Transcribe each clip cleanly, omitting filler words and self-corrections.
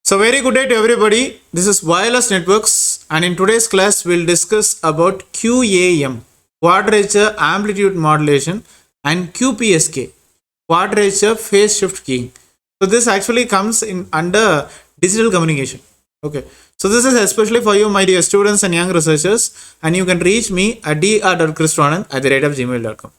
So very good day to everybody. This is Wireless Networks, and in today's class we'll discuss about QAM, Quadrature Amplitude Modulation, and QPSK, Quadrature Phase Shift Keying. So this actually comes in under digital communication. Okay, so this is especially for you, my dear students and young researchers, and you can reach me at dr.christoananth@gmail.com.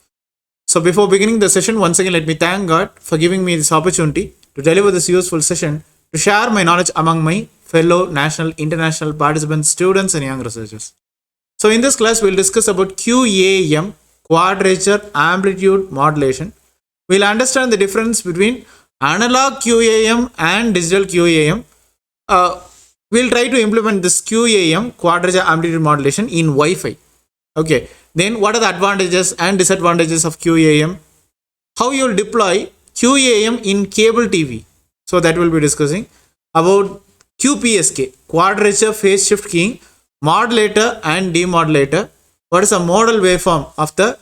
So before beginning the session, once again let me thank God for giving me this opportunity to deliver this useful session to share my knowledge among my fellow national, international participants, students and young researchers. So in this class, we'll discuss about QAM, Quadrature Amplitude Modulation. We'll understand the difference between analog QAM and digital QAM. We'll try to implement this QAM, Quadrature Amplitude Modulation, in Wi-Fi. Okay, then what are the advantages and disadvantages of QAM? How you'll deploy QAM in cable TV. So that we'll be discussing about QPSK, Quadrature Phase Shift Keying, Modulator and Demodulator. What is a modal waveform of the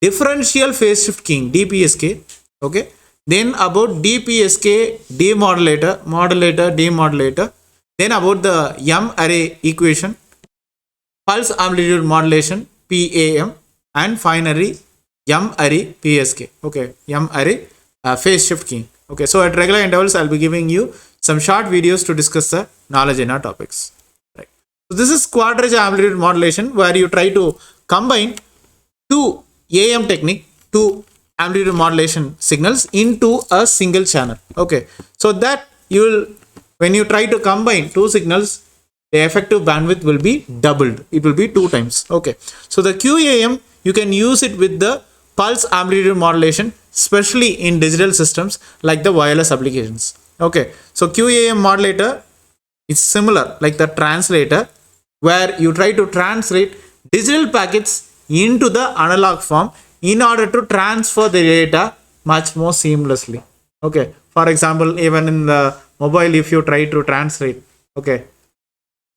Differential Phase Shift Keying, DPSK. Okay. Then about DPSK, Demodulator, Modulator, Demodulator. Then about the M-ary equation, Pulse Amplitude Modulation, PAM, and finally M-ary PSK. Okay, M-ary Phase Shift Keying. Okay, so at regular intervals, I'll be giving you some short videos to discuss the knowledge in our topics. Right. So this is Quadrature Amplitude Modulation, where you try to combine two AM technique, two amplitude modulation signals into a single channel. Okay, so that you will, when you try to combine two signals, the effective bandwidth will be doubled. It will be 2 times. Okay, so the QAM, you can use it with the pulse amplitude modulation, especially in digital systems like the wireless applications. Okay, so QAM modulator is similar like the translator, where you try to translate digital packets into the analog form in order to transfer the data much more seamlessly. Okay, for example, even in the mobile, if you try to translate, okay,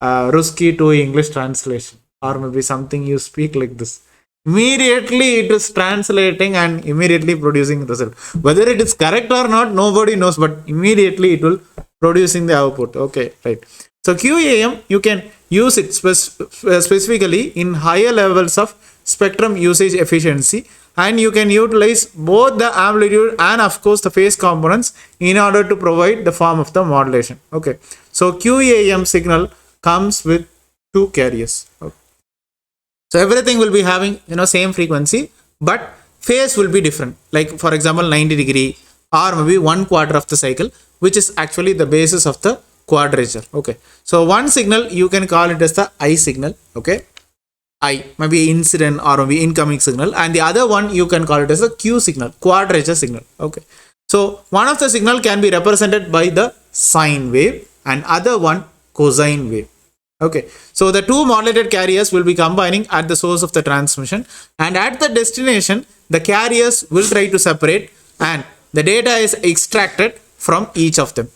Ruski to English translation, or maybe something you speak like this, immediately it is translating and immediately producing result. Whether it is correct or not, nobody knows, but immediately it will producing the output. Okay, right. So QAM, you can use it specifically in higher levels of spectrum usage efficiency, and you can utilize both the amplitude and of course the phase components in order to provide the form of the modulation. Okay, so QAM signal comes with 2 carriers. Okay. So everything will be having same frequency, but phase will be different. Like for example 90 degree or maybe 1/4 of the cycle, which is actually the basis of the quadrature. Okay, so one signal you can call it as the I signal. Okay, I maybe incident or maybe incoming signal, and the other one you can call it as a Q signal, quadrature signal. Okay, so one of the signal can be represented by the sine wave and other one cosine wave. Okay, so the 2 modulated carriers will be combining at the source of the transmission, and at the destination the carriers will try to separate and the data is extracted from each of them.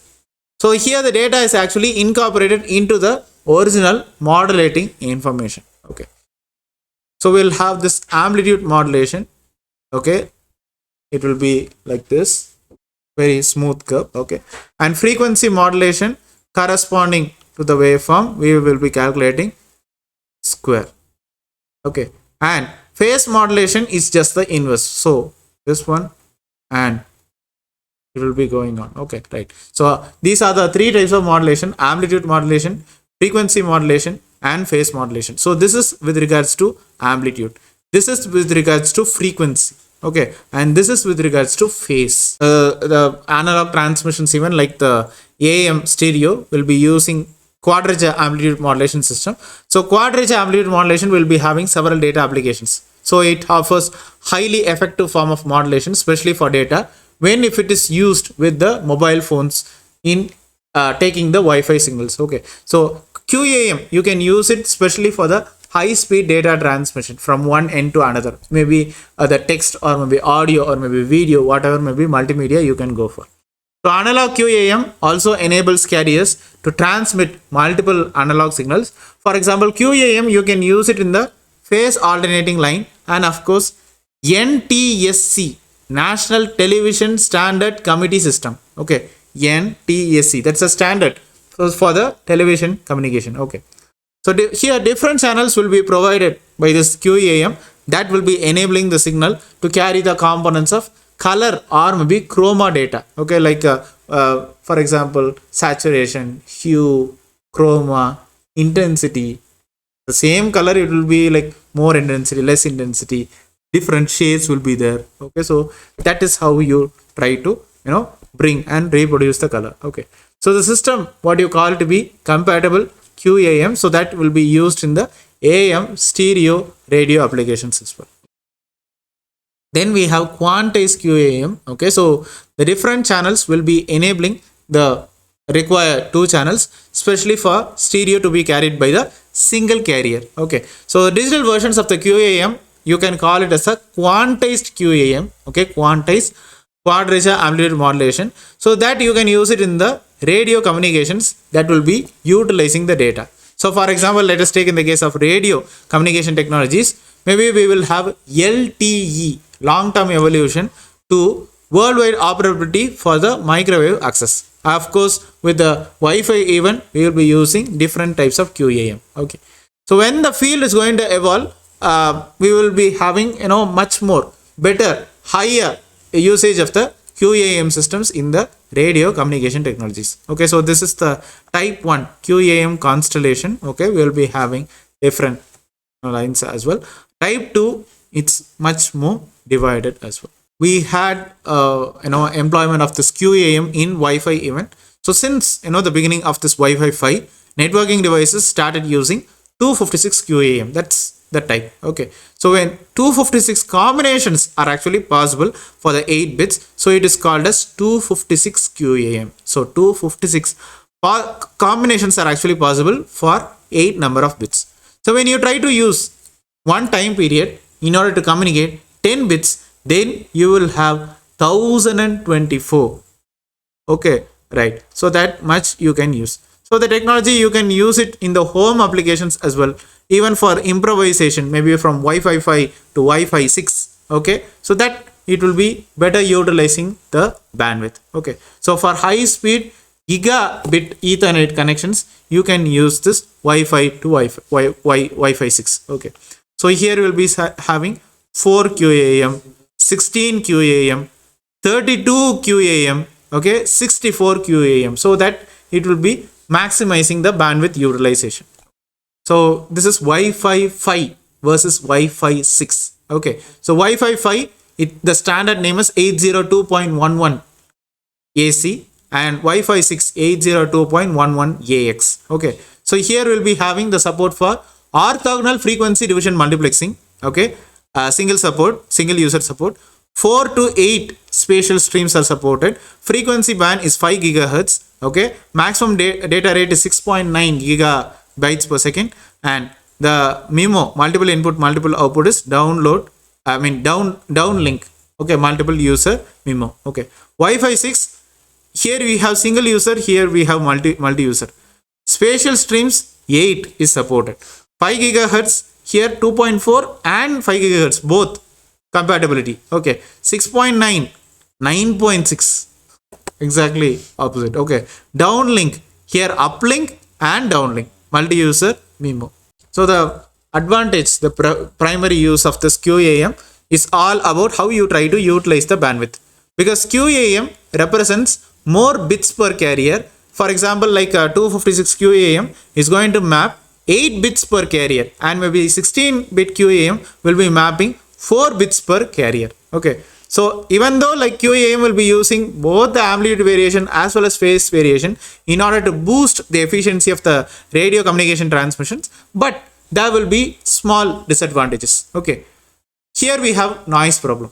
So here the data is actually incorporated into the original modulating information. Okay, so we'll have this amplitude modulation. Okay, it will be like this, very smooth curve. Okay, and frequency modulation corresponding to the waveform, we will be calculating square. Okay, and phase modulation is just the inverse. So this one, and it will be going on. Okay, right. So these are the 3 types of modulation: amplitude modulation, frequency modulation, and phase modulation. So this is with regards to amplitude, this is with regards to frequency. Okay, and this is with regards to phase. The analog transmissions, even like the AM stereo, will be using quadrature amplitude modulation system. So quadrature amplitude modulation will be having several data applications. So it offers highly effective form of modulation, especially for data when if it is used with the mobile phones in taking the Wi-Fi signals. Okay, so QAM, you can use it especially for the high speed data transmission from one end to another, maybe the text or maybe audio or maybe video, whatever maybe multimedia you can go for. So analog QAM also enables carriers to transmit multiple analog signals. For example, QAM, you can use it in the phase alternating line, and of course NTSC, National Television Standard Committee System. Okay, NTSC, that's a standard So for the television communication. Okay. So here different channels will be provided by this QAM that will be enabling the signal to carry the components of color or maybe chroma data. Okay, like for example, saturation, hue, chroma, intensity. The same color, it will be like more intensity, less intensity, different shades will be there. Okay, so that is how you try to bring and reproduce the color. Okay, so the system what you call to be compatible QAM, so that will be used in the AM stereo radio applications as well. Then we have Quantize QAM. Okay, so the different channels will be enabling the required two channels, especially for stereo to be carried by the single carrier. Okay, so the digital versions of the QAM, you can call it as a quantized QAM. Okay, quantized Quadrature Amplitude Modulation, so that you can use it in the radio communications that will be utilizing the data. So for example, let us take in the case of radio communication technologies, maybe we will have LTE, long-term evolution, to worldwide operability for the microwave access. Of course, with the Wi-Fi even, we will be using different types of QAM. Okay, so when the field is going to evolve, we will be having much more better, higher usage of the QAM systems in the radio communication technologies. Okay, so this is the type 1 QAM constellation. Okay, we will be having different lines as well. Type 2, it's much more divided as well. We had employment of this QAM in Wi-Fi event. So since the beginning of this Wi-Fi 5, networking devices started using 256 QAM. That's the type. Okay, so when 256 combinations are actually possible for the 8 bits, so it is called as 256 QAM. So 256 combinations are actually possible for 8 number of bits. So when you try to use one time period in order to communicate 10 bits, then you will have 1024. Okay, right, so that much you can use. So the technology, you can use it in the home applications as well, even for improvisation, maybe from Wi-Fi 5 to Wi-Fi 6. Okay, so that it will be better utilizing the bandwidth. Okay, so for high speed gigabit Ethernet connections, you can use this Wi-Fi to Wi-Fi 6. Okay, so here we will be having 4 QAM, 16 QAM, 32 QAM, okay, 64 QAM, so that it will be maximizing the bandwidth utilization. So this is Wi-Fi 5 versus Wi-Fi 6. Okay, so Wi-Fi 5, the standard name is 802.11 AC, and Wi-Fi 6 802.11 AX. Okay, so here we'll be having the support for orthogonal frequency division multiplexing. Okay, single user support. 4 to 8 spatial streams are supported. Frequency band is 5 gigahertz. Okay, maximum data rate is 6.9 gigabytes per second, and the MIMO, multiple input multiple output, is downlink. Okay, multiple user MIMO. Okay, Wi-Fi 6, here we have single user, here we have multi user. Spatial streams 8 is supported. 5 gigahertz, here 2.4 and 5 gigahertz both compatibility. Okay, 6.9, 9.6, exactly opposite. Okay, downlink, here uplink and downlink, multi-user MIMO. So the advantage, the primary use of this QAM is all about how you try to utilize the bandwidth, because QAM represents more bits per carrier. For example, like 256 QAM is going to map 8 bits per carrier, and maybe 16-bit QAM will be mapping 4 bits per carrier. Okay, so even though like QAM will be using both the amplitude variation as well as phase variation in order to boost the efficiency of the radio communication transmissions, but there will be small disadvantages. Okay, here we have noise problem.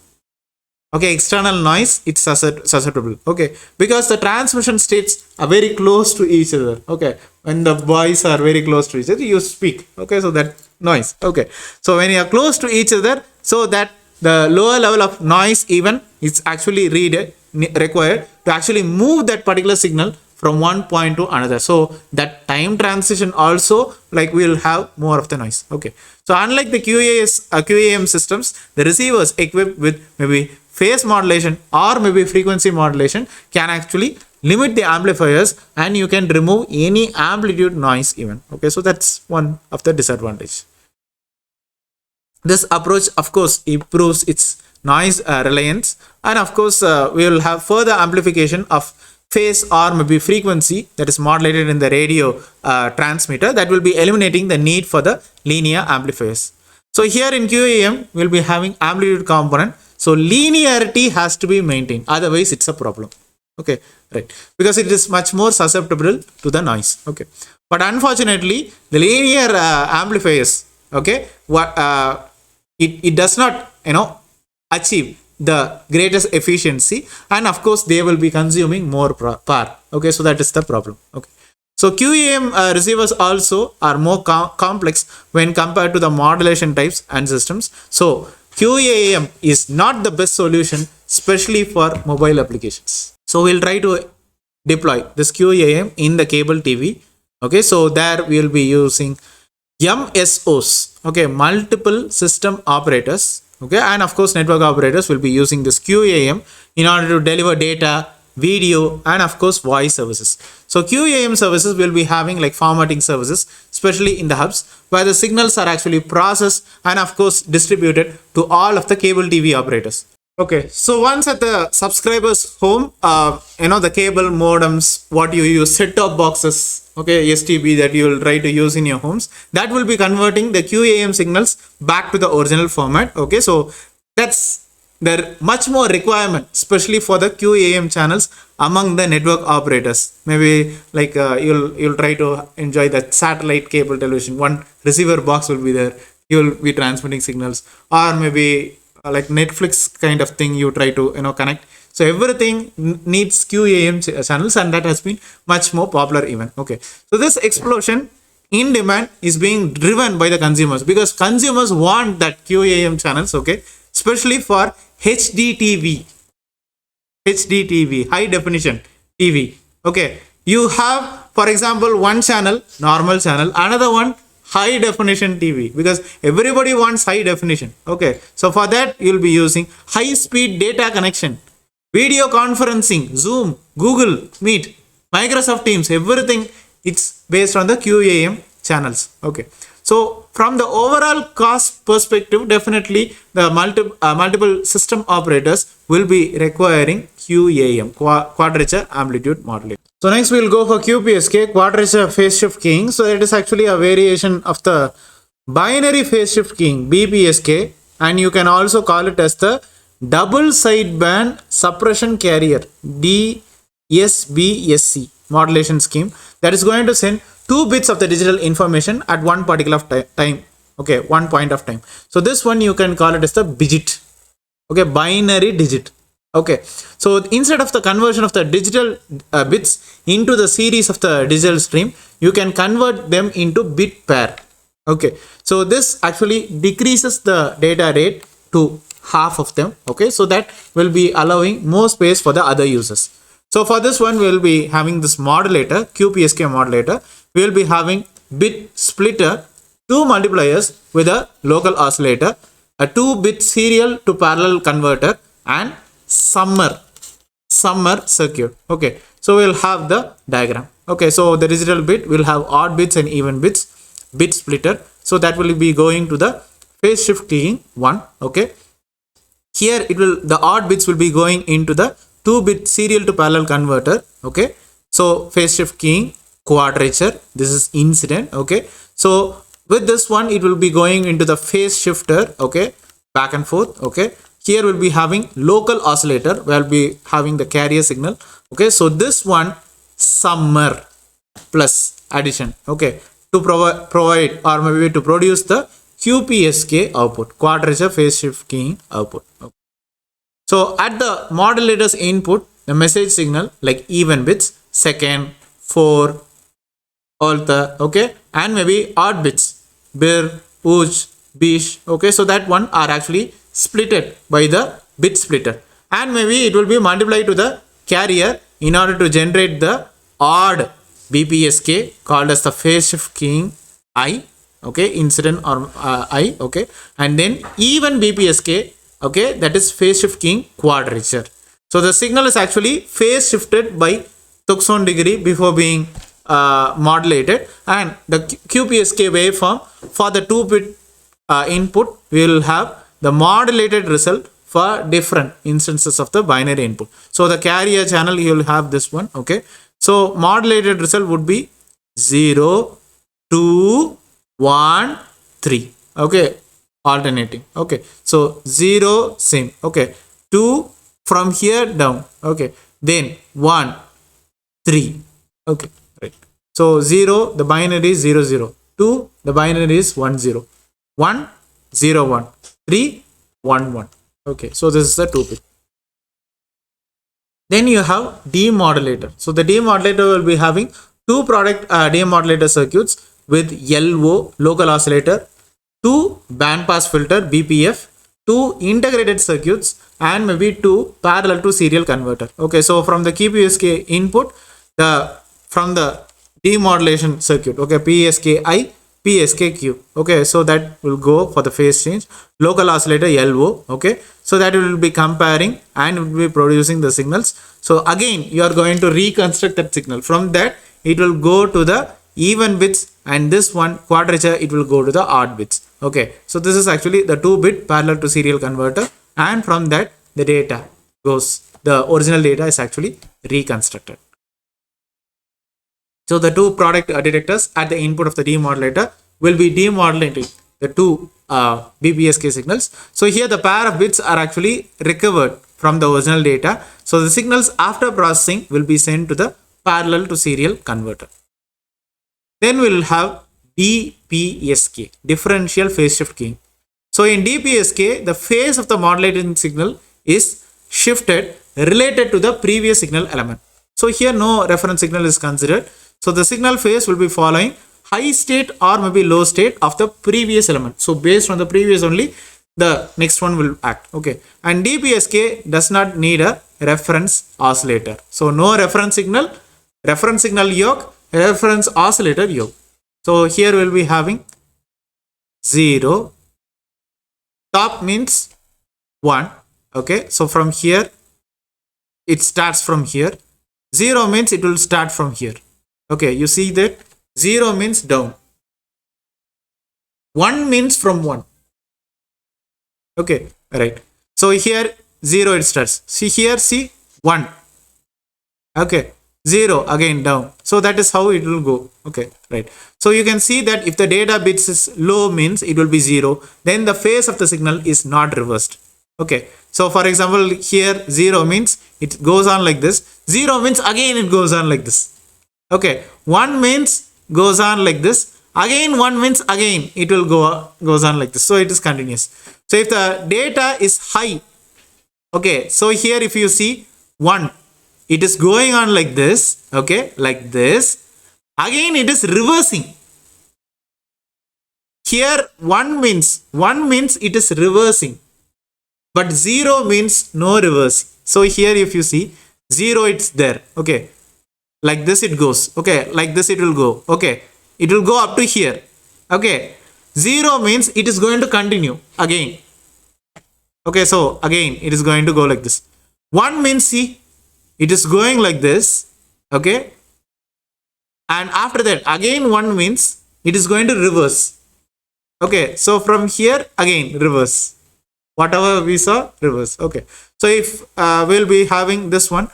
Okay, external noise, it's susceptible. Okay, because the transmission states are very close to each other. Okay, when the voice are very close to each other, you speak. Okay, so that noise. Okay, so when you are close to each other, so that the lower level of noise even is actually required to actually move that particular signal from one point to another. So that time transition also, like, we will have more of the noise. Okay, so unlike the QAM systems, the receivers equipped with maybe phase modulation or maybe frequency modulation can actually limit the amplifiers and you can remove any amplitude noise even. Okay, so that's one of the disadvantage. This approach, of course, improves its noise reliance, and of course, we will have further amplification of phase or maybe frequency that is modulated in the radio transmitter, that will be eliminating the need for the linear amplifiers. So here in QAM, we'll be having amplitude component. So linearity has to be maintained, otherwise it's a problem. Okay, right, because it is much more susceptible to the noise. Okay, but unfortunately, the linear amplifiers, okay, it does not, achieve the greatest efficiency, and of course they will be consuming more power. Okay, so that is the problem. Okay, so QAM receivers also are more complex when compared to the modulation types and systems. So QAM is not the best solution, especially for mobile applications. So we'll try to deploy this QAM in the cable TV. Okay, so there we will be using MSOs, okay, multiple system operators, okay, and of course network operators will be using this QAM in order to deliver data, video, and of course voice services. So QAM services will be having like formatting services, especially in the hubs, where the signals are actually processed and of course distributed to all of the cable TV operators. Okay, so once at the subscriber's home, the cable modems, what you use, set-top boxes, okay, STB that you will try to use in your homes, that will be converting the QAM signals back to the original format. Okay, so that's there much more requirement, especially for the QAM channels among the network operators. Maybe like you'll try to enjoy that satellite cable television. One receiver box will be there. You'll be transmitting signals, or maybe like Netflix kind of thing you try to connect. So everything needs QAM channels, and that has been much more popular even. Okay, so this explosion in demand is being driven by the consumers, because consumers want that QAM channels. Okay, especially for HDTV, high definition TV. Okay, you have, for example, one channel, normal channel, another one high definition TV, because everybody wants high definition. Okay, so for that you'll be using high speed data connection, video conferencing, Zoom, Google Meet, Microsoft Teams, everything it's based on the QAM channels. Okay, so from the overall cost perspective, definitely the multiple system operators will be requiring QAM, Quadrature Amplitude Modulation. So next we will go for QPSK, Quadrature Phase Shift Keying. So it is actually a variation of the binary phase shift keying, BPSK, and you can also call it as the double sideband suppression carrier, DSBSC modulation scheme, that is going to send 2 bits of the digital information at one particular time. Okay, one point of time. So this one you can call it as the digit. Okay, binary digit. Okay, so instead of the conversion of the digital bits into the series of the digital stream, you can convert them into bit pair. Okay, so this actually decreases the data rate to half of them. Okay, so that will be allowing more space for the other users. So for this one, we will be having this modulator, QPSK modulator. We will be having bit splitter, 2 multipliers with a local oscillator, a 2-bit serial to parallel converter, and summer circuit. Okay, so we'll have the diagram. Okay, so the digital bit will have odd bits and even bits, bit splitter. So that will be going to the phase shift keying 1. Okay, here the odd bits will be going into the 2-bit serial to parallel converter. Okay, so phase shift keying quadrature, this is incident. Okay, so with this one it will be going into the phase shifter. Okay, back and forth. Okay, here we'll be having local oscillator, we'll be having the carrier signal. Okay, so this one summer plus addition. Okay, to provide or maybe to produce the QPSK output, quadrature phase shift keying output. Okay. So at the modulator's input, the message signal like even bits, second, 4, alter, okay, and maybe odd bits, bir, uj, bish. Okay, so that one are actually splitted by the bit splitter, and maybe it will be multiplied to the carrier in order to generate the odd BPSK called as the phase shift keying I. Okay, incident or I. Okay, and then even BPSK. Okay, that is phase shift keying quadrature. So the signal is actually phase shifted by took some degree before being modulated, and the QPSK waveform for the 2-bit input, we will have the modulated result for different instances of the binary input. So the carrier channel, you will have this one. Okay, so modulated result would be 0, 2, 1, 3. Okay, alternating. Okay, so 0 same. Okay, 2 from here down. Okay, then 1, 3. Okay, right. So 0, the binary is 0, 0. 2, the binary is 1, 0. 1, 0, 1. 3, 1, 1. Okay, so this is the 2-bit. Then you have DModulator. So the DModulator will be having two product DModulator circuits with LO, local oscillator, 2 bandpass filter, BPF, 2 integrated circuits, and maybe 2 parallel to serial converter. Okay, so from the QPSK input, from the demodulation circuit, okay, PSKI, PSKQ. Okay, so that will go for the phase change. Local oscillator LO. Okay, so that will be comparing and will be producing the signals. So again, you are going to reconstruct that signal. From that, it will go to the even bits, and this one quadrature, it will go to the odd bits. Okay, so this is actually the 2-bit parallel to serial converter, and from that the data goes, the original data is actually reconstructed. So the two product detectors at the input of the demodulator will be demodulating the two DPSK signals. So here the pair of bits are actually recovered from the original data. So the signals after processing will be sent to the parallel to serial converter. Then we will have DPSK, differential phase shift keying. So in DPSK, the phase of the modulating signal is shifted related to the previous signal element. So here no reference signal is considered. So the signal phase will be following high state or maybe low state of the previous element. So based on the previous only, the next one will act. Okay, and DPSK does not need a reference oscillator. So no reference signal yoke, reference oscillator yoke. So here we'll be having 0. Top means 1. Okay, so from here it starts from here. 0 means it will start from here. Okay, you see that 0 means down. 1 means from 1. Okay, right. So here 0 it starts. See here, see 1. Okay, 0 again down. So that is how it will go. Okay, right. So you can see that if the data bits is low means it will be 0. Then the phase of the signal is not reversed. Okay, so for example here 0 means it goes on like this. 0 means again it goes on like this. Okay, 1 means goes on like this. Again 1 means again it will goes on like this. So it is continuous. So if the data is high, okay, so here if you see 1, it is going on like this. Okay, like this. Again it is reversing. Here 1 means it is reversing, but 0 means no reversing. So here if you see 0, it's there. Okay, like this it goes. Okay, like this it will go. Okay, it will go up to here. Okay, 0 means it is going to continue again. Okay, so again it is going to go like this. 1 means see, it is going like this. Okay, and after that again 1 means it is going to reverse. Okay, so from here again reverse. Whatever we saw, reverse. Okay, so if we'll be having this one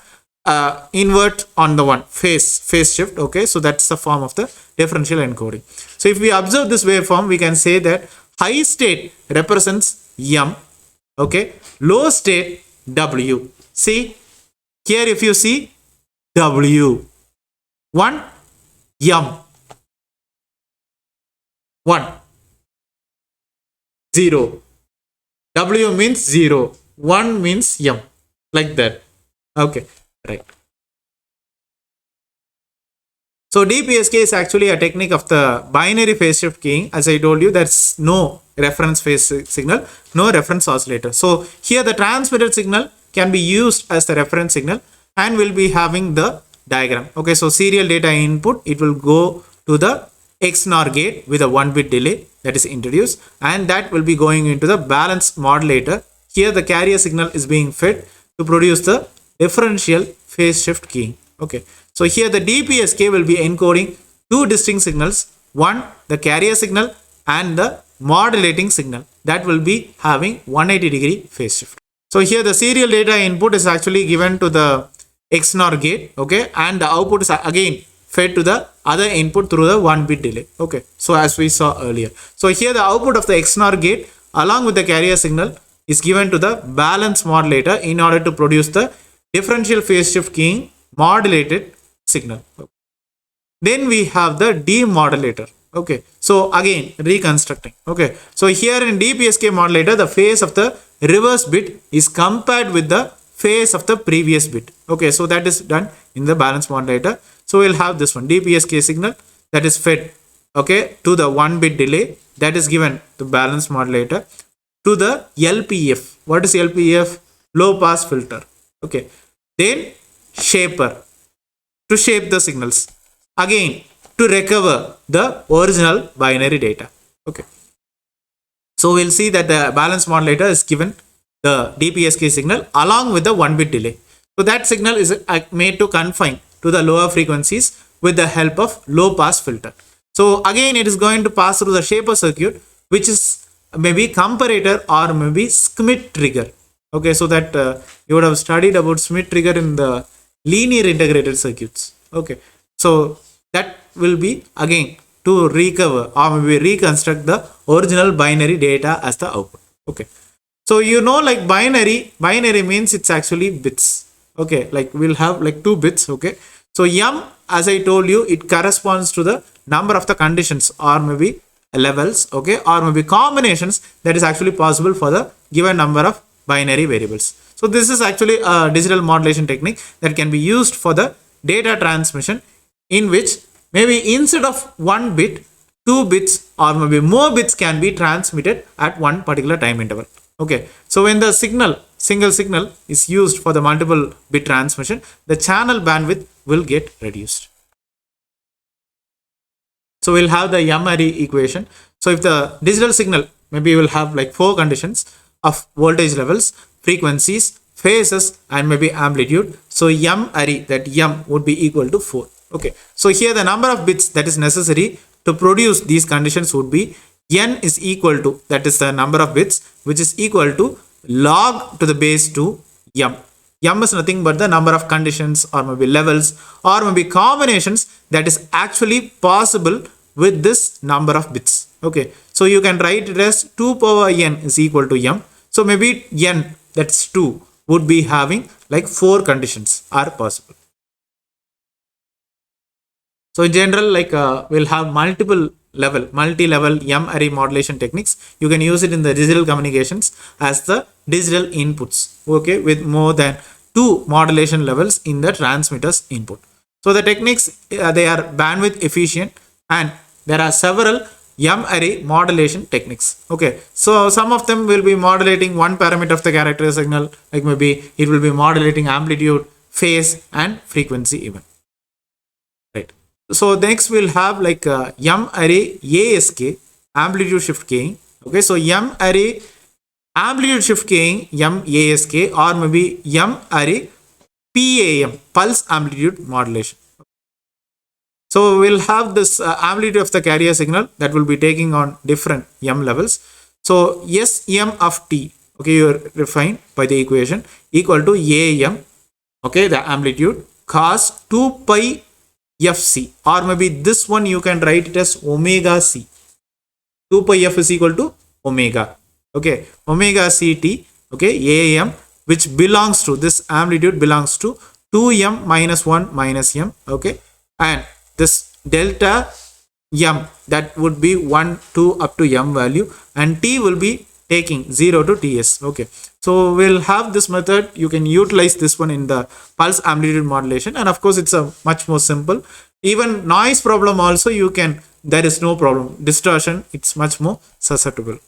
invert on the one phase shift. Okay, so that's the form of the differential encoding. So if we observe this waveform, we can say that high state represents M. Okay, low state W. See here if you see W, 1 M, 1 0. W means 0, 1 means M, like that. Okay, right. So DPSK is actually a technique of the binary phase shift keying. As I told you, there's no reference phase signal, no reference oscillator. So here the transmitted signal can be used as the reference signal and will be having the diagram. Okay, so serial data input, it will go to the XNOR gate with a 1-bit delay that is introduced, and that will be going into the balanced modulator. Here the carrier signal is being fed to produce the differential phase shift keying. Okay, So here the DPSK will be encoding two distinct signals, one the carrier signal and the modulating signal, that will be having 180 degree phase shift. So here the serial data input is actually given to the XNOR gate, okay, and the output is again fed to the other input through the 1 bit delay, okay. So as we saw earlier, so here the output of the XNOR gate along with the carrier signal is given to the balance modulator in order to produce the differential phase shift keying modulated signal. Then we have the DModulator, okay. So again reconstructing, okay. So here in DPSK modulator, the phase of the reverse bit is compared with the phase of the previous bit, okay. So that is done in the balance modulator. So we'll have this one DPSK signal that is fed, okay, to the 1 bit delay that is given to balance modulator to the LPF. What is LPF? Low pass filter, okay. Then shaper to shape the signals, again to recover the original binary data, okay. So we'll see that the balance modulator is given the DPSK signal along with the 1 bit delay. So that signal is made to confine to the lower frequencies with the help of low pass filter. So again it is going to pass through the shaper circuit, which is maybe comparator or maybe Schmitt trigger, okay. So that you would have studied about Schmitt trigger in the linear integrated circuits, okay. So that will be again to recover or maybe reconstruct the original binary data as the output, okay. So you know, like binary means it's actually bits, okay, like we'll have like 2 bits, okay. So M, as I told you, it corresponds to the number of the conditions or maybe levels, okay, or maybe combinations that is actually possible for the given number of binary variables. So this is actually a digital modulation technique that can be used for the data transmission, in which maybe instead of 1 bit, 2 bits or maybe more bits can be transmitted at one particular time interval, okay. So when the single signal is used for the multiple bit transmission, the channel bandwidth will get reduced. So we'll have the M-ary equation. So if the digital signal, maybe we'll have like 4 conditions of voltage levels, frequencies, phases and maybe amplitude. So M-ary, that M would be equal to 4, okay. So here the number of bits that is necessary to produce these conditions would be N is equal to, that is the number of bits, which is equal to log to the base 2 M. M is nothing but the number of conditions or maybe levels or maybe combinations that is actually possible with this number of bits, okay. So you can write it as 2 power n is equal to M. So maybe n, that's 2, would be having like 4 conditions are possible. So in general, like we'll have multi-level M-ary modulation techniques. You can use it in the digital communications as the digital inputs, okay, with more than 2 modulation levels in the transmitter's input. So the techniques, they are bandwidth efficient and there are several M-ary modulation techniques, okay. So some of them will be modulating one parameter of the character signal, like maybe it will be modulating amplitude, phase and frequency even, right. So next we'll have like M-ary ASK, amplitude shift keying, okay. So M-ary amplitude shift keying, M-ASK, or maybe M-ary PAM, pulse amplitude modulation. So we'll have this amplitude of the carrier signal that will be taking on different M levels. So SM of T, okay, you are refined by the equation, equal to AM, okay, the amplitude, cos 2 pi FC, or maybe this one you can write it as omega C. 2 pi F is equal to omega, okay, omega CT, okay, AM, which belongs to, this amplitude belongs to 2M minus 1 minus M, okay, and this delta M, that would be 1, 2 up to M value, and T will be taking 0 to TS, okay. So we'll have this method, you can utilize this one in the pulse amplitude modulation, and of course it's a much more simple. Even noise problem also you can, there is no problem, distortion, it's much more susceptible.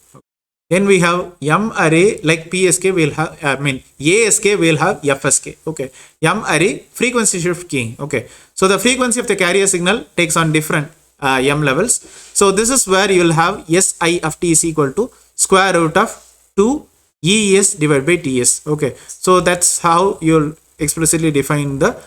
Then we have M-ary, like PSK we'll have, ASK we'll have FSK, okay. M-ary frequency shift keying, okay. So the frequency of the carrier signal takes on different M levels. So this is where you will have SI of T is equal to square root of 2 ES divided by TS, okay. So that's how you'll explicitly define the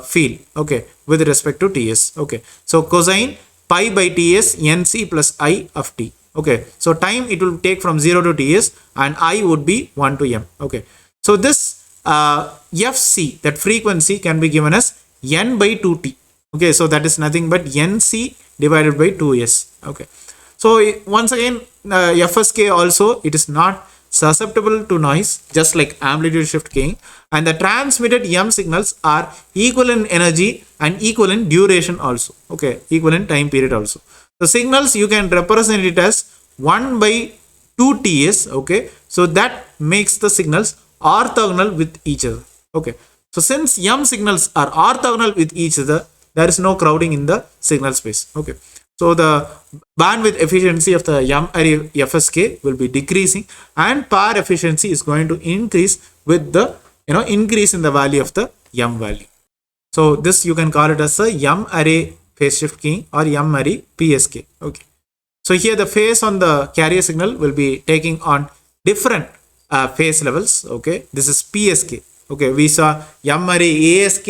field, okay, with respect to Ts. Okay, so cosine pi by Ts nc plus I of t. Okay, so time it will take from 0 to Ts and I would be 1 to m. Okay, so this fc, that frequency, can be given as n by 2t. Okay, so that is nothing but nc divided by 2s. Okay, so once again, fsk also, it is not susceptible to noise, just like amplitude shift keying, and the transmitted m signals are equal in energy and equal in duration also. Okay, equal in time period also. The signals, you can represent it as 1 by 2 Ts. Okay, so that makes the signals orthogonal with each other. Okay, so since m signals are orthogonal with each other, there is no crowding in the signal space. Okay, so the bandwidth efficiency of the M-ary FSK will be decreasing, and power efficiency is going to increase with the increase in the value of the m value. So this you can call it as a M-ary phase shift keying or M-ary PSK. Okay, so here the phase on the carrier signal will be taking on different phase levels. Okay, this is PSK. Okay, we saw M-ary ASK,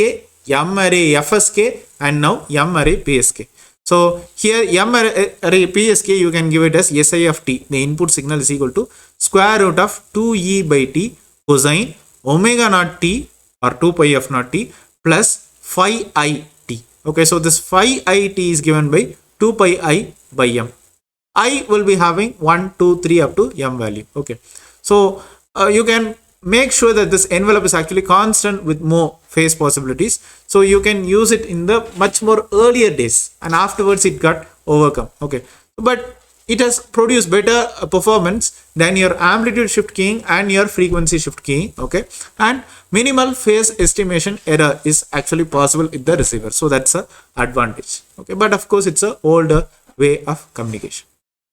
M-ary FSK, and now M-ary PSK. So here M-ary PSK, you can give it as SI of t. The input signal is equal to square root of 2e by t cosine omega naught t or 2 pi f naught t plus phi I t. Okay, so this phi I t is given by 2 pi I by m. I will be having 1, 2, 3 up to m value. Okay, so you can make sure that this envelope is actually constant with more phase possibilities, so you can use it in the much more earlier days, and afterwards it got overcome. Okay, but it has produced better performance than your amplitude shift keying and your frequency shift keying. Okay, and minimal phase estimation error is actually possible with the receiver, so that's a advantage. Okay, but of course it's a older way of communication.